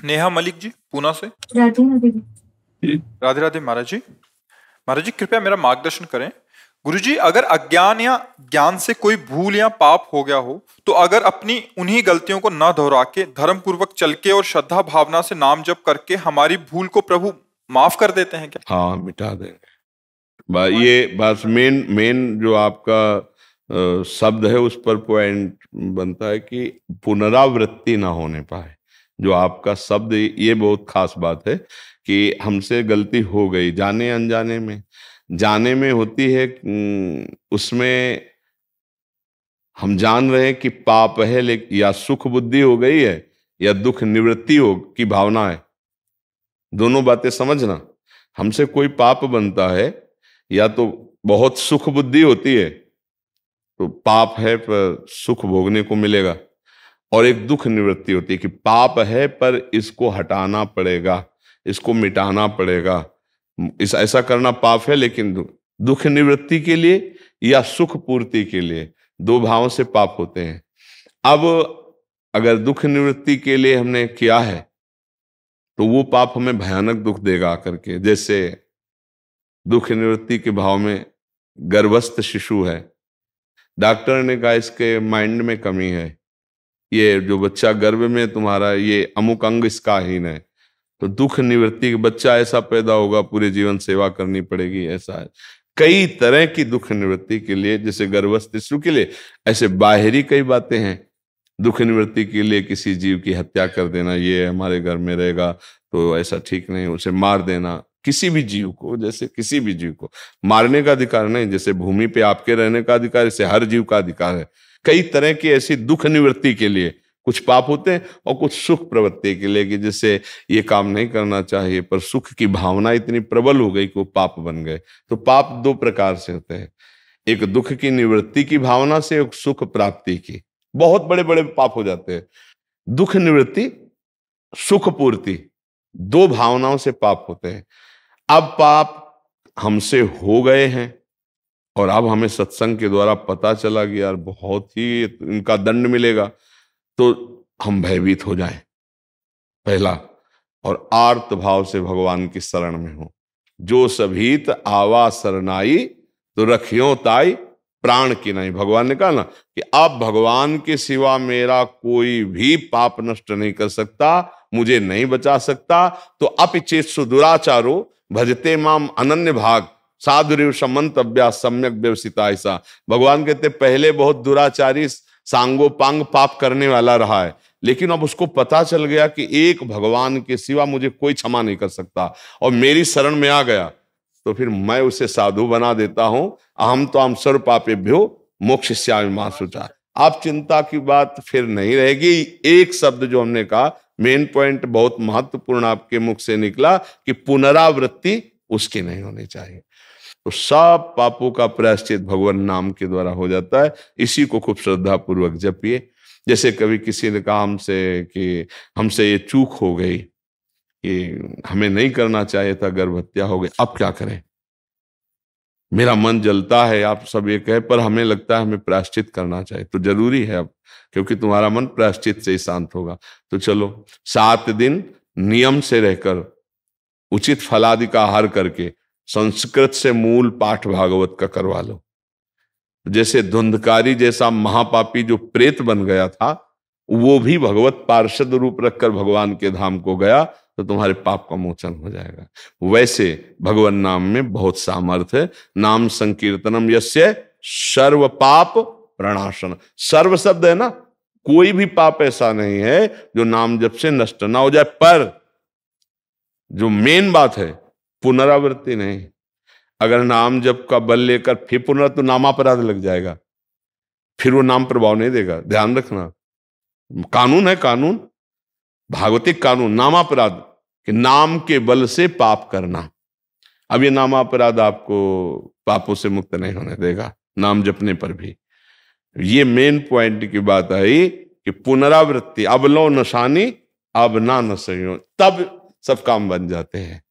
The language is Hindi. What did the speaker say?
नेहा मलिक जी पूना से। राधे राधे जी। राधे राधे महाराज जी। महाराज जी कृपया मेरा मार्गदर्शन करें। गुरुजी, अगर अज्ञान या ज्ञान से कोई भूल या पाप हो गया हो तो अगर अपनी उन्हीं गलतियों को न दोहरा के धर्म पूर्वक चल के और श्रद्धा भावना से नाम जप करके हमारी भूल को प्रभु माफ कर देते हैं क्या? हाँ, मिटा देंगे। ये बस मेन मेन जो आपका शब्द है उस पर पॉइंट बनता है कि पुनरावृत्ति ना होने पाए। जो आपका शब्द, ये बहुत खास बात है कि हमसे गलती हो गई जाने अनजाने में। जाने में होती है, उसमें हम जान रहे हैं कि पाप है, लेकिन या सुख बुद्धि हो गई है या दुख निवृत्ति हो की भावना है। दोनों बातें समझना। हमसे कोई पाप बनता है या तो बहुत सुख बुद्धि होती है तो पाप है पर सुख भोगने को मिलेगा, और एक दुख निवृत्ति होती है कि पाप है पर इसको हटाना पड़ेगा, इसको मिटाना पड़ेगा। ऐसा करना पाप है, लेकिन दुख निवृत्ति के लिए या सुख पूर्ति के लिए, दो भावों से पाप होते हैं। अब अगर दुख निवृत्ति के लिए हमने किया है तो वो पाप हमें भयानक दुख देगा आकर के। जैसे दुख निवृत्ति के भाव में गर्भस्थ शिशु है, डॉक्टर ने कहा इसके माइंड में कमी है, ये जो बच्चा गर्भ में तुम्हारा ये अमुक अंग इसका हीन है, तो दुख निवृत्ति के बच्चा ऐसा पैदा होगा, पूरे जीवन सेवा करनी पड़ेगी। ऐसा है कई तरह की दुख निवृत्ति के लिए, जैसे गर्भस्थ शिशु के लिए ऐसे बाहरी कई बातें हैं। दुख निवृत्ति के लिए किसी जीव की हत्या कर देना, ये हमारे घर में रहेगा तो ऐसा ठीक नहीं, उसे मार देना। किसी भी जीव को, जैसे किसी भी जीव को मारने का अधिकार नहीं, जैसे भूमि पे आपके रहने का अधिकार, इसे हर जीव का अधिकार है। कई तरह की ऐसी दुख निवृत्ति के लिए कुछ पाप होते हैं और कुछ सुख प्रवृत्ति के लिए, कि जैसे ये काम नहीं करना चाहिए पर सुख की भावना इतनी प्रबल हो गई कि वो पाप बन गए। तो पाप दो प्रकार से होते हैं, एक दुख की निवृत्ति की भावना से, एक सुख प्राप्ति की। बहुत बड़े बड़े पाप हो जाते हैं। दुख निवृत्ति, सुख पूर्ति, दो भावनाओं से पाप होते हैं। अब पाप हमसे हो गए हैं और अब हमें सत्संग के द्वारा पता चला कि यार बहुत ही इनका दंड मिलेगा, तो हम भयभीत हो जाएं पहला, और आर्त भाव से भगवान की शरण में हो। जो सभीत आवा शरणाई तो रखियो ताई प्राण की नहीं। भगवान ने कहा ना कि अब भगवान के सिवा मेरा कोई भी पाप नष्ट नहीं कर सकता, मुझे नहीं बचा सकता। तो अपिचेत्सु दुराचारो भजते माम अनन्य भाग साधुरिव समंतव्या सम्यक व्यवसिता। ऐसा भगवान कहते पहले बहुत दुराचारी सांगो पांग पाप करने वाला रहा है, लेकिन अब उसको पता चल गया कि एक भगवान के सिवा मुझे कोई क्षमा नहीं कर सकता, और मेरी शरण में आ गया तो फिर मैं उसे साधु बना देता हूं। अहम तो हम सर्व पापेभ्यो मोक्षयिष्यामि मा शुचा। आप चिंता की बात फिर नहीं रहेगी। एक शब्द जो हमने कहा, मेन पॉइंट बहुत महत्वपूर्ण आपके मुख से निकला कि पुनरावृत्ति उसकी नहीं होनी चाहिए। तो सब पापों का प्रायश्चित भगवान नाम के द्वारा हो जाता है। इसी को खूब श्रद्धा पूर्वक जपिए। जैसे कभी किसी ने कहा हमसे कि हमसे ये चूक हो गई, कि हमें नहीं करना चाहिए था, गर्भ हत्या हो गई, अब क्या करें? मेरा मन जलता है, आप सब ये कहे, पर हमें लगता है हमें प्रायश्चित करना चाहिए। तो जरूरी है अब, क्योंकि तुम्हारा मन प्रायश्चित से ही शांत होगा। तो चलो 7 दिन नियम से रहकर उचित फलादि का आहार करके संस्कृत से मूल पाठ भागवत का करवा लो। जैसे धुंधकारी जैसा महापापी जो प्रेत बन गया था, वो भी भगवत पार्षद रूप रखकर भगवान के धाम को गया, तो तुम्हारे पाप का मोचन हो जाएगा। वैसे भगवान नाम में बहुत सामर्थ्य है। नाम संकीर्तनम यस्य सर्व पाप प्रणाशन। सर्व शब्द है ना, कोई भी पाप ऐसा नहीं है जो नाम जप से नष्ट ना हो जाए। पर जो मेन बात है, पुनरावृत्ति नहीं। अगर नाम जप का बल लेकर फिर पुनरावृत्ति, तो नामापराध लग जाएगा, फिर वो नाम प्रभाव नहीं देगा। ध्यान रखना, कानून है, कानून भागवतिक कानून, नामापराध कि नाम के बल से पाप करना। अब ये नामापराध आपको पापों से मुक्त नहीं होने देगा, नाम जपने पर भी। ये मेन पॉइंट की बात आई कि पुनरावृत्ति, अब लो नशानी अब ना न सही, तब सब काम बन जाते हैं।